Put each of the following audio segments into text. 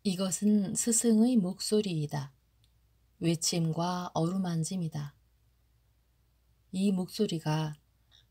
이것은 스승의 목소리이다. 외침과 어루만짐이다. 이 목소리가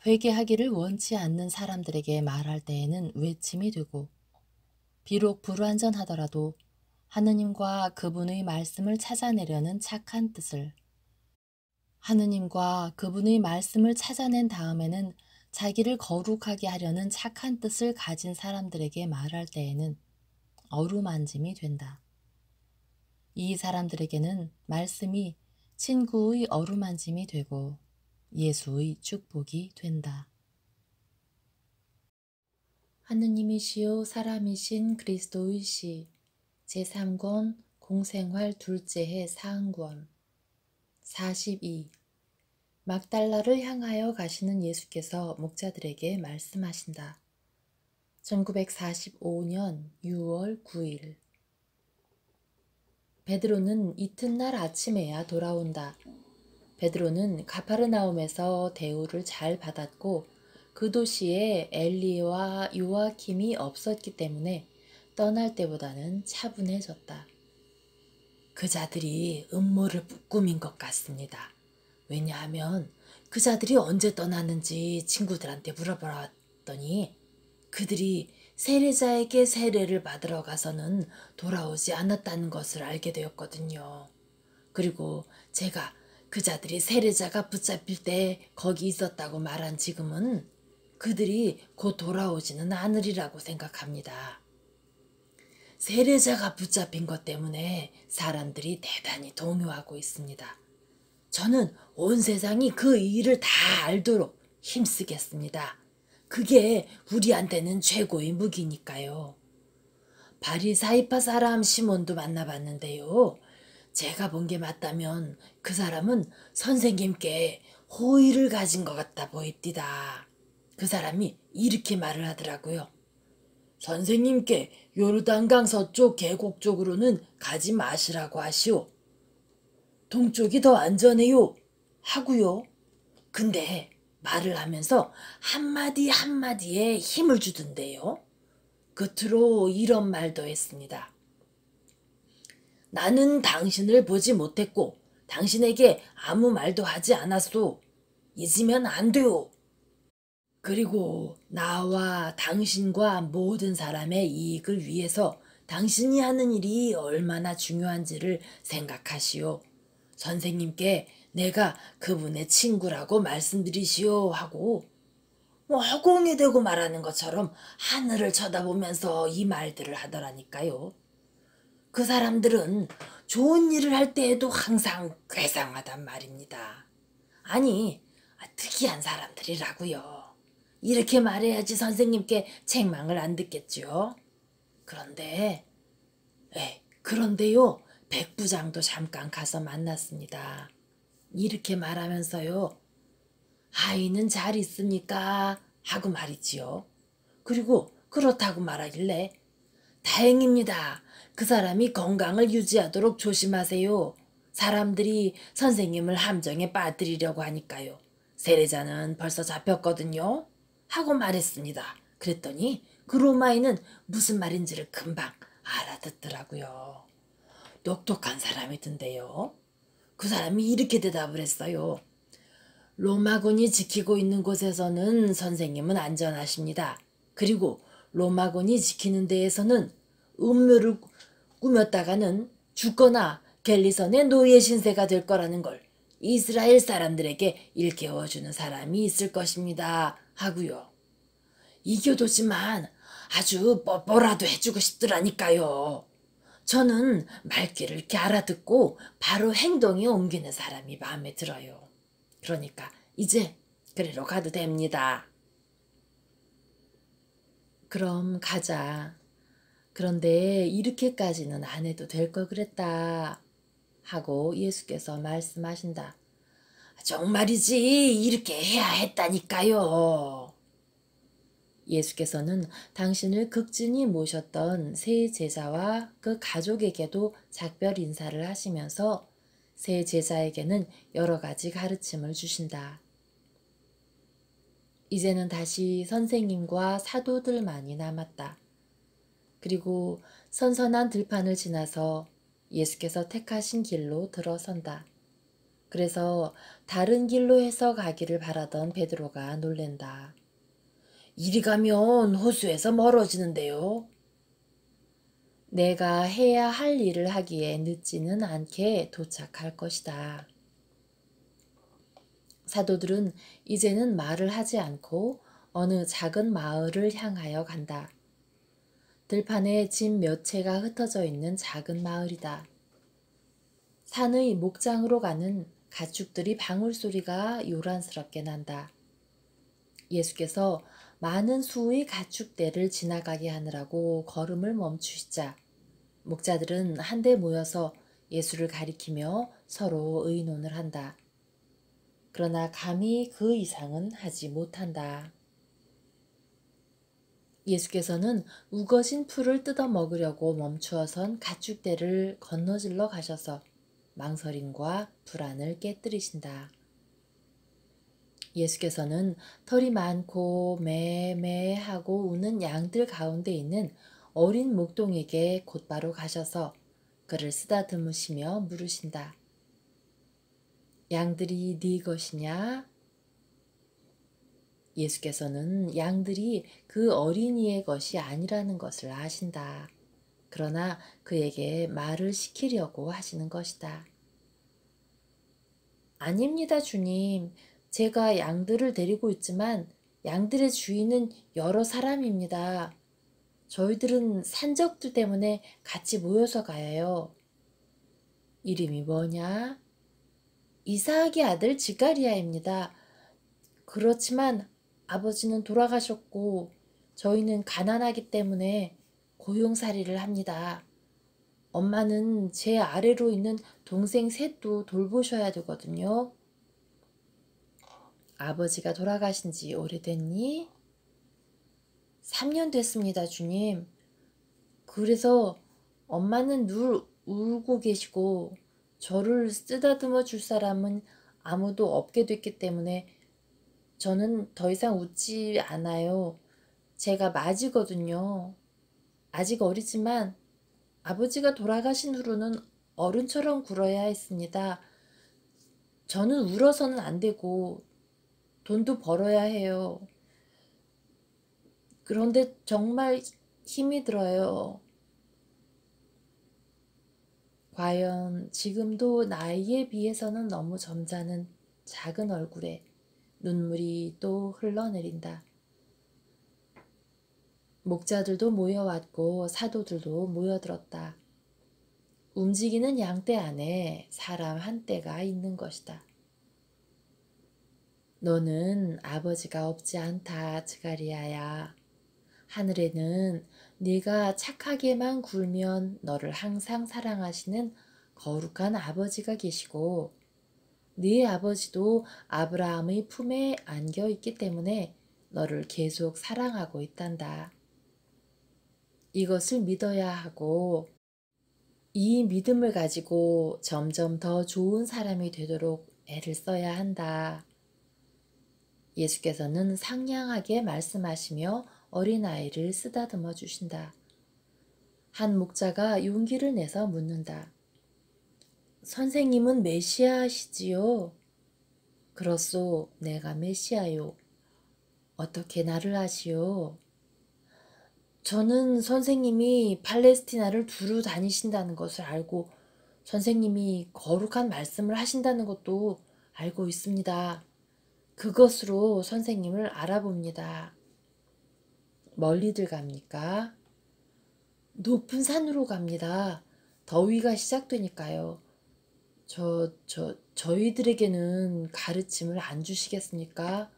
회개하기를 원치 않는 사람들에게 말할 때에는 외침이 되고, 비록 불완전하더라도 하느님과 그분의 말씀을 찾아내려는 착한 뜻을, 하느님과 그분의 말씀을 찾아낸 다음에는 자기를 거룩하게 하려는 착한 뜻을 가진 사람들에게 말할 때에는 어루만짐이 된다. 이 사람들에게는 말씀이 친구의 어루만짐이 되고 예수의 축복이 된다. 하느님이시요 사람이신 그리스도의 시 제3권 공생활 둘째 해 사흥권 42. 막달라를 향하여 가시는 예수께서 목자들에게 말씀하신다. 1945년 6월 9일. 베드로는 이튿날 아침에야 돌아온다. 베드로는 가파르나움에서 대우를 잘 받았고 그 도시에 엘리와 요아킴이 없었기 때문에 떠날 때보다는 차분해졌다. 그자들이 음모를 꾸민 것 같습니다. 왜냐하면 그자들이 언제 떠났는지 친구들한테 물어봤더니 그들이 세례자에게 세례를 받으러 가서는 돌아오지 않았다는 것을 알게 되었거든요. 그리고 제가 그자들이 세례자가 붙잡힐 때 거기 있었다고 말한 지금은 그들이 곧 돌아오지는 않으리라고 생각합니다. 세례자가 붙잡힌 것 때문에 사람들이 대단히 동요하고 있습니다. 저는 온 세상이 그 일을 다 알도록 힘쓰겠습니다. 그게 우리한테는 최고의 무기니까요. 바리사이파 사람 시몬도 만나봤는데요. 제가 본 게 맞다면 그 사람은 선생님께 호의를 가진 것 같다 보입디다. 그 사람이 이렇게 말을 하더라고요. 선생님께 요르단강 서쪽 계곡 쪽으로는 가지 마시라고 하시오. 동쪽이 더 안전해요. 하고요. 근데 말을 하면서 한마디 한마디에 힘을 주던데요. 끝으로 이런 말도 했습니다. 나는 당신을 보지 못했고 당신에게 아무 말도 하지 않았소. 잊으면 안 돼요. 그리고 나와 당신과 모든 사람의 이익을 위해서 당신이 하는 일이 얼마나 중요한지를 생각하시오. 선생님께 내가 그분의 친구라고 말씀드리시오 하고 허공에 대고 말하는 것처럼 하늘을 쳐다보면서 이 말들을 하더라니까요. 그 사람들은 좋은 일을 할 때에도 항상 괴상하단 말입니다. 아니, 특이한 사람들이라고요. 이렇게 말해야지 선생님께 책망을 안 듣겠죠. 그런데요, 백부장도 잠깐 가서 만났습니다. 이렇게 말하면서요, 아이는 잘 있습니까? 하고 말이지요. 그리고 그렇다고 말하길래 다행입니다. 그 사람이 건강을 유지하도록 조심하세요. 사람들이 선생님을 함정에 빠뜨리려고 하니까요. 세례자는 벌써 잡혔거든요. 하고 말했습니다. 그랬더니 그 로마인은 무슨 말인지를 금방 알아듣더라고요. 똑똑한 사람이던데요. 그 사람이 이렇게 대답을 했어요. 로마군이 지키고 있는 곳에서는 선생님은 안전하십니다. 그리고 로마군이 지키는 데에서는 음료를 꾸몄다가는 죽거나 갤리선의 노예 신세가 될 거라는 걸 이스라엘 사람들에게 일깨워주는 사람이 있을 것입니다. 하고요. 이교도지만 아주 뭐라도 해주고 싶더라니까요. 저는 말귀를 이렇게 알아듣고 바로 행동에 옮기는 사람이 마음에 들어요. 그러니까 이제 그리로 가도 됩니다. 그럼 가자. 그런데 이렇게까지는 안 해도 될 걸 그랬다. 하고 예수께서 말씀하신다. 정말이지 이렇게 해야 했다니까요. 예수께서는 당신을 극진히 모셨던 세 제자와 그 가족에게도 작별 인사를 하시면서 세 제자에게는 여러 가지 가르침을 주신다. 이제는 다시 선생님과 사도들만이 남았다. 그리고 선선한 들판을 지나서 예수께서 택하신 길로 들어선다. 그래서 다른 길로 해서 가기를 바라던 베드로가 놀랜다. 이리 가면 호수에서 멀어지는데요. 내가 해야 할 일을 하기에 늦지는 않게 도착할 것이다. 사도들은 이제는 말을 하지 않고 어느 작은 마을을 향하여 간다. 들판에 집 몇 채가 흩어져 있는 작은 마을이다. 산의 목장으로 가는 가축들이 방울소리가 요란스럽게 난다. 예수께서 많은 수의 가축대를 지나가게 하느라고 걸음을 멈추시자 목자들은 한데 모여서 예수를 가리키며 서로 의논을 한다. 그러나 감히 그 이상은 하지 못한다. 예수께서는 우거진 풀을 뜯어 먹으려고 멈추어선 가축대를 건너질러 가셔서 망설임과 불안을 깨뜨리신다. 예수께서는 털이 많고 매매하고 우는 양들 가운데 있는 어린 목동에게 곧바로 가셔서 그를 쓰다듬으시며 물으신다. 양들이 네 것이냐? 예수께서는 양들이 그 어린이의 것이 아니라는 것을 아신다. 그러나 그에게 말을 시키려고 하시는 것이다. 아닙니다, 주님. 제가 양들을 데리고 있지만 양들의 주인은 여러 사람입니다. 저희들은 산적들 때문에 같이 모여서 가요. 이름이 뭐냐? 이사학의 아들 지가리야입니다. 그렇지만 아버지는 돌아가셨고 저희는 가난하기 때문에 고용살이를 합니다. 엄마는 제 아래로 있는 동생 셋도 돌보셔야 되거든요. 아버지가 돌아가신 지 오래됐니? 3년 됐습니다, 주님. 그래서 엄마는 늘 울고 계시고 저를 쓰다듬어 줄 사람은 아무도 없게 됐기 때문에 저는 더 이상 웃지 않아요. 제가 맞이거든요. 아직 어리지만 아버지가 돌아가신 후로는 어른처럼 굴어야 했습니다. 저는 울어서는 안 되고 돈도 벌어야 해요. 그런데 정말 힘이 들어요. 과연 지금도 나이에 비해서는 너무 점잖은 작은 얼굴에 눈물이 또 흘러내린다. 목자들도 모여왔고 사도들도 모여들었다. 움직이는 양떼 안에 사람 한 떼가 있는 것이다. 너는 아버지가 없지 않다, 지가리야야. 하늘에는 네가 착하게만 굴면 너를 항상 사랑하시는 거룩한 아버지가 계시고 네 아버지도 아브라함의 품에 안겨 있기 때문에 너를 계속 사랑하고 있단다. 이것을 믿어야 하고 이 믿음을 가지고 점점 더 좋은 사람이 되도록 애를 써야 한다. 예수께서는 상냥하게 말씀하시며 어린아이를 쓰다듬어 주신다. 한 목자가 용기를 내서 묻는다. 선생님은 메시아시지요? 그렇소, 내가 메시아요. 어떻게 나를 아시오? 저는 선생님이 팔레스티나를 두루 다니신다는 것을 알고 선생님이 거룩한 말씀을 하신다는 것도 알고 있습니다. 그것으로 선생님을 알아봅니다. 멀리들 갑니까? 높은 산으로 갑니다. 더위가 시작되니까요. 저희들에게는 가르침을 안 주시겠습니까?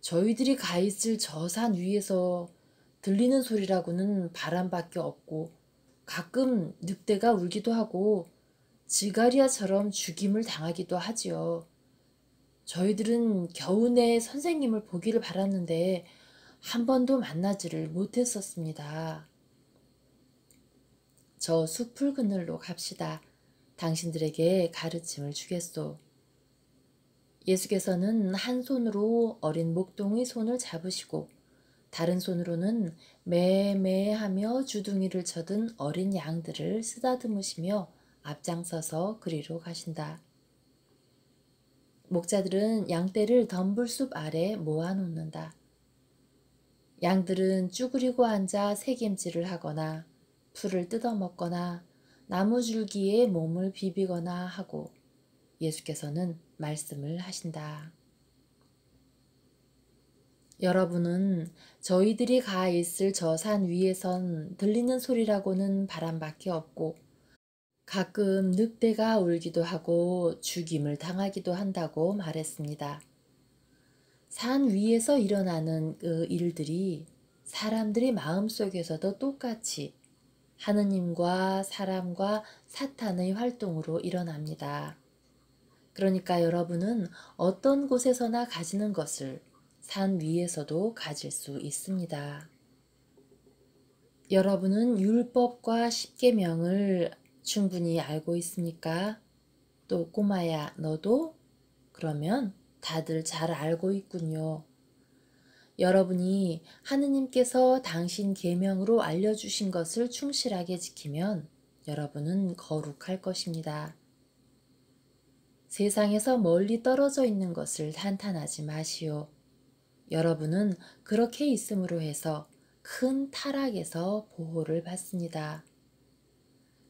저희들이 가 있을 저 산 위에서 들리는 소리라고는 바람밖에 없고 가끔 늑대가 울기도 하고 지가리아처럼 죽임을 당하기도 하지요. 저희들은 겨우 내 선생님을 보기를 바랐는데 한 번도 만나지를 못했었습니다. 저 숲을 그늘로 갑시다. 당신들에게 가르침을 주겠소. 예수께서는 한 손으로 어린 목동의 손을 잡으시고 다른 손으로는 매매하며 주둥이를 쳐든 어린 양들을 쓰다듬으시며 앞장서서 그리로 가신다. 목자들은 양떼를 덤불숲 아래 모아놓는다. 양들은 쭈그리고 앉아 새김질을 하거나 풀을 뜯어먹거나 나무 줄기에 몸을 비비거나 하고 예수께서는 말씀을 하신다. 여러분은 저희들이 가 있을 저 산 위에선 들리는 소리라고는 바람밖에 없고 가끔 늑대가 울기도 하고 죽임을 당하기도 한다고 말했습니다. 산 위에서 일어나는 그 일들이 사람들의 마음속에서도 똑같이 하느님과 사람과 사탄의 활동으로 일어납니다. 그러니까 여러분은 어떤 곳에서나 가지는 것을 산 위에서도 가질 수 있습니다. 여러분은 율법과 십계명을 충분히 알고 있습니까? 또 꼬마야, 너도? 그러면 다들 잘 알고 있군요. 여러분이 하느님께서 당신 계명으로 알려주신 것을 충실하게 지키면 여러분은 거룩할 것입니다. 세상에서 멀리 떨어져 있는 것을 한탄하지 마시오. 여러분은 그렇게 있음으로 해서 큰 타락에서 보호를 받습니다.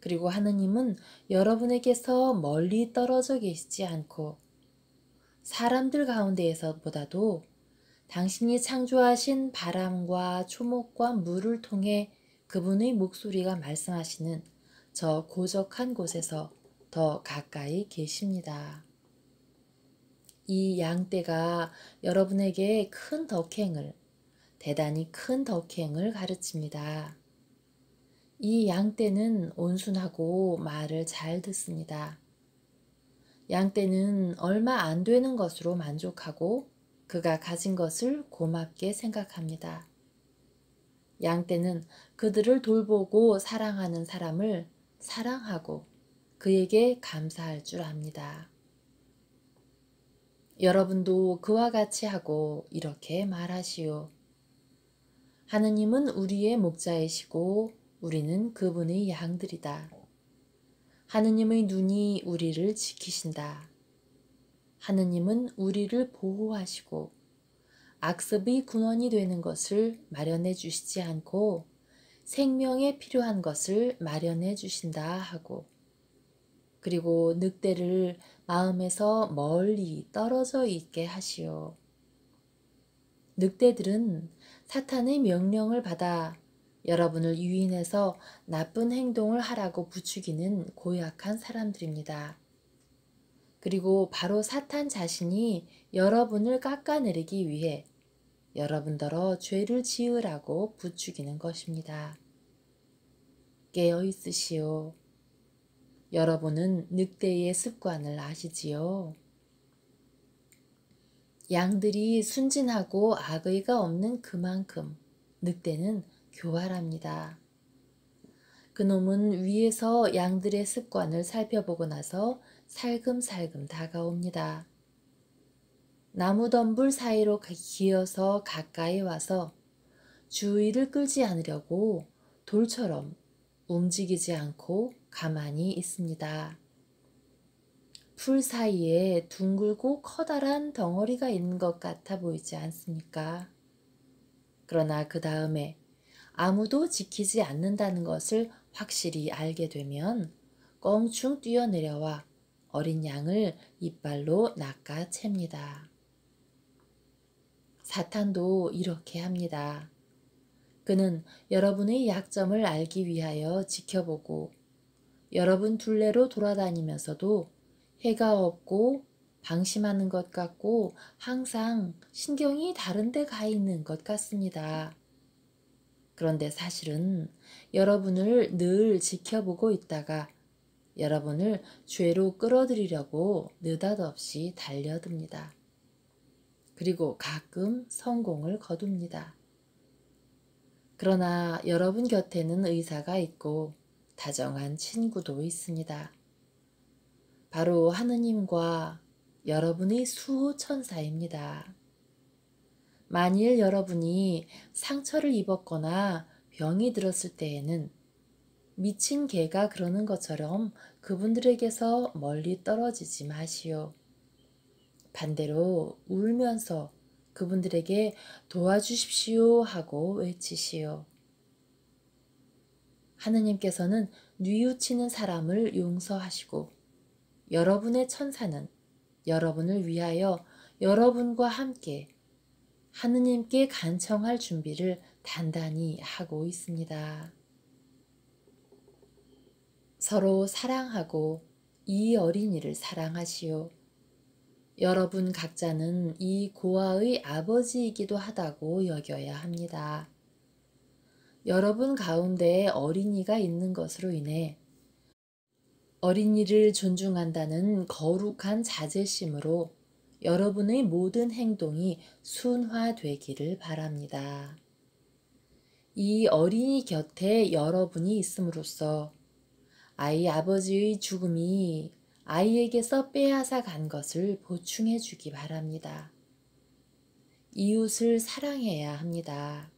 그리고 하느님은 여러분에게서 멀리 떨어져 계시지 않고 사람들 가운데에서보다도 당신이 창조하신 바람과 초목과 물을 통해 그분의 목소리가 말씀하시는 저 고적한 곳에서 더 가까이 계십니다. 이 양떼가 여러분에게 큰 덕행을, 대단히 큰 덕행을 가르칩니다. 이 양떼는 온순하고 말을 잘 듣습니다. 양떼는 얼마 안 되는 것으로 만족하고 그가 가진 것을 고맙게 생각합니다. 양떼는 그들을 돌보고 사랑하는 사람을 사랑하고 그에게 감사할 줄 압니다. 여러분도 그와 같이 하고 이렇게 말하시오. 하느님은 우리의 목자이시고 우리는 그분의 양들이다. 하느님의 눈이 우리를 지키신다. 하느님은 우리를 보호하시고 악습의 근원이 되는 것을 마련해 주시지 않고 생명에 필요한 것을 마련해 주신다 하고 그리고 늑대를 마음에서 멀리 떨어져 있게 하시오. 늑대들은 사탄의 명령을 받아 여러분을 유인해서 나쁜 행동을 하라고 부추기는 고약한 사람들입니다. 그리고 바로 사탄 자신이 여러분을 깎아내리기 위해 여러분더러 죄를 지으라고 부추기는 것입니다. 깨어 있으시오. 여러분은 늑대의 습관을 아시지요? 양들이 순진하고 악의가 없는 그만큼 늑대는 교활합니다. 그놈은 위에서 양들의 습관을 살펴보고 나서 살금살금 다가옵니다. 나무덤불 사이로 기어서 가까이 와서 주의를 끌지 않으려고 돌처럼 움직이지 않고 가만히 있습니다. 풀 사이에 둥글고 커다란 덩어리가 있는 것 같아 보이지 않습니까? 그러나 그 다음에 아무도 지키지 않는다는 것을 확실히 알게 되면 껑충 뛰어내려와 어린 양을 이빨로 낚아챕니다. 사탄도 이렇게 합니다. 그는 여러분의 약점을 알기 위하여 지켜보고 여러분 둘레로 돌아다니면서도 해가 없고 방심하는 것 같고 항상 신경이 다른 데 가 있는 것 같습니다. 그런데 사실은 여러분을 늘 지켜보고 있다가 여러분을 죄로 끌어들이려고 느닷없이 달려듭니다. 그리고 가끔 성공을 거둡니다. 그러나 여러분 곁에는 의사가 있고 다정한 친구도 있습니다. 바로 하느님과 여러분의 수호천사입니다. 만일 여러분이 상처를 입었거나 병이 들었을 때에는 미친 개가 그러는 것처럼 그분들에게서 멀리 떨어지지 마시오. 반대로 울면서 그분들에게 도와주십시오 하고 외치시오. 하느님께서는 뉘우치는 사람을 용서하시고 여러분의 천사는 여러분을 위하여 여러분과 함께 하느님께 간청할 준비를 단단히 하고 있습니다. 서로 사랑하고 이 어린이를 사랑하시오. 여러분 각자는 이 고아의 아버지이기도 하다고 여겨야 합니다. 여러분 가운데 어린이가 있는 것으로 인해 어린이를 존중한다는 거룩한 자제심으로 여러분의 모든 행동이 순화되기를 바랍니다. 이 어린이 곁에 여러분이 있음으로써 아이 아버지의 죽음이 아이에게서 빼앗아 간 것을 보충해 주기 바랍니다. 이웃을 사랑해야 합니다.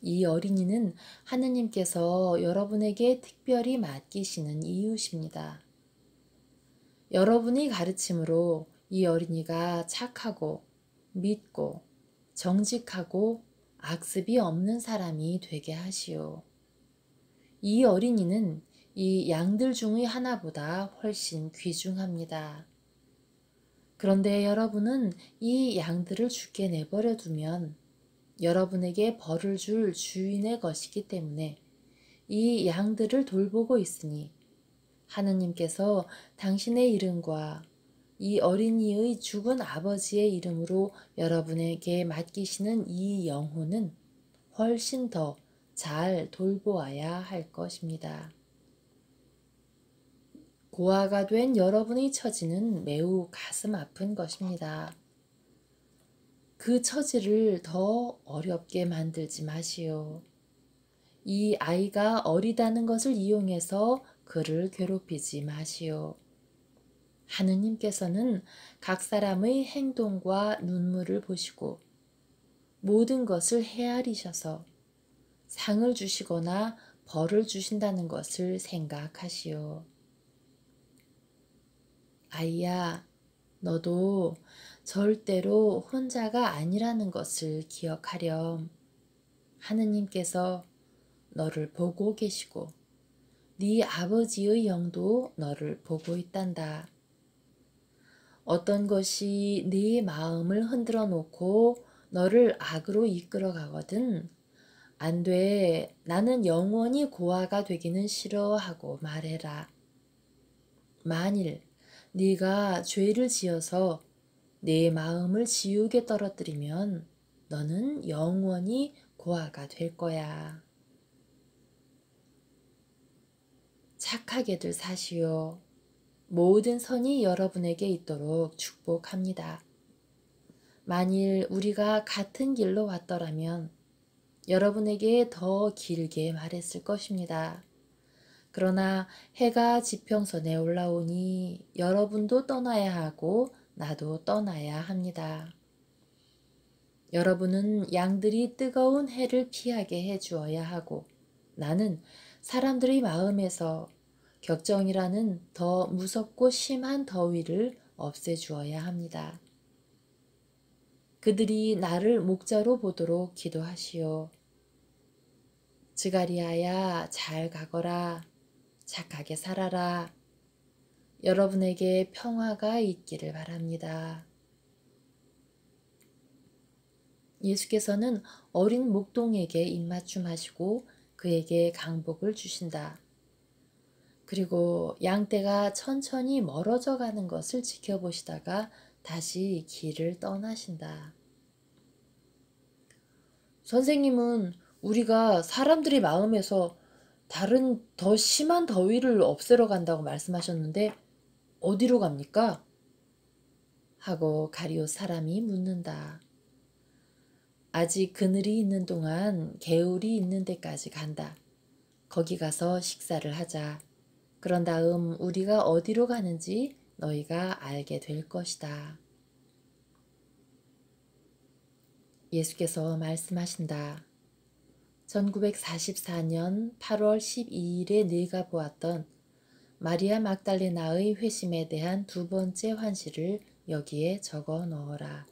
이 어린이는 하느님께서 여러분에게 특별히 맡기시는 이웃입니다. 여러분이 가르침으로 이 어린이가 착하고 믿고 정직하고 악습이 없는 사람이 되게 하시오. 이 어린이는 이 양들 중의 하나보다 훨씬 귀중합니다. 그런데 여러분은 이 양들을 죽게 내버려 두면 여러분에게 벌을 줄 주인의 것이기 때문에 이 양들을 돌보고 있으니 하느님께서 당신의 이름과 이 어린이의 죽은 아버지의 이름으로 여러분에게 맡기시는 이 영혼은 훨씬 더 잘 돌보아야 할 것입니다. 고아가 된 여러분의 처지는 매우 가슴 아픈 것입니다. 그 처지를 더 어렵게 만들지 마시오. 이 아이가 어리다는 것을 이용해서 그를 괴롭히지 마시오. 하느님께서는 각 사람의 행동과 눈물을 보시고 모든 것을 헤아리셔서 상을 주시거나 벌을 주신다는 것을 생각하시오. 아이야, 너도 절대로 혼자가 아니라는 것을 기억하렴. 하느님께서 너를 보고 계시고 네 아버지의 영도 너를 보고 있단다. 어떤 것이 네 마음을 흔들어 놓고 너를 악으로 이끌어 가거든 안 돼. 나는 영원히 고아가 되기는 싫어하고 말해라. 만일 네가 죄를 지어서 내 마음을 지옥에 떨어뜨리면 너는 영원히 고아가 될 거야. 착하게들 사시오. 모든 선이 여러분에게 있도록 축복합니다. 만일 우리가 같은 길로 왔더라면 여러분에게 더 길게 말했을 것입니다. 그러나 해가 지평선에 올라오니 여러분도 떠나야 하고 나도 떠나야 합니다. 여러분은 양들이 뜨거운 해를 피하게 해주어야 하고 나는 사람들의 마음에서 격정이라는 더 무섭고 심한 더위를 없애주어야 합니다. 그들이 나를 목자로 보도록 기도하시오. 즈가리아야, 잘 가거라. 착하게 살아라. 여러분에게 평화가 있기를 바랍니다. 예수께서는 어린 목동에게 입맞춤하시고 그에게 강복을 주신다. 그리고 양떼가 천천히 멀어져 가는 것을 지켜보시다가 다시 길을 떠나신다. 선생님은 우리가 사람들의 마음에서 다른 더 심한 더위를 없애러 간다고 말씀하셨는데 어디로 갑니까? 하고 가룟 사람이 묻는다. 아직 그늘이 있는 동안 개울이 있는 데까지 간다. 거기 가서 식사를 하자. 그런 다음 우리가 어디로 가는지 너희가 알게 될 것이다. 예수께서 말씀하신다. 1944년 8월 12일에 네가 보았던 마리아 막달레나의 회심에 대한 두 번째 환시를 여기에 적어 넣어라.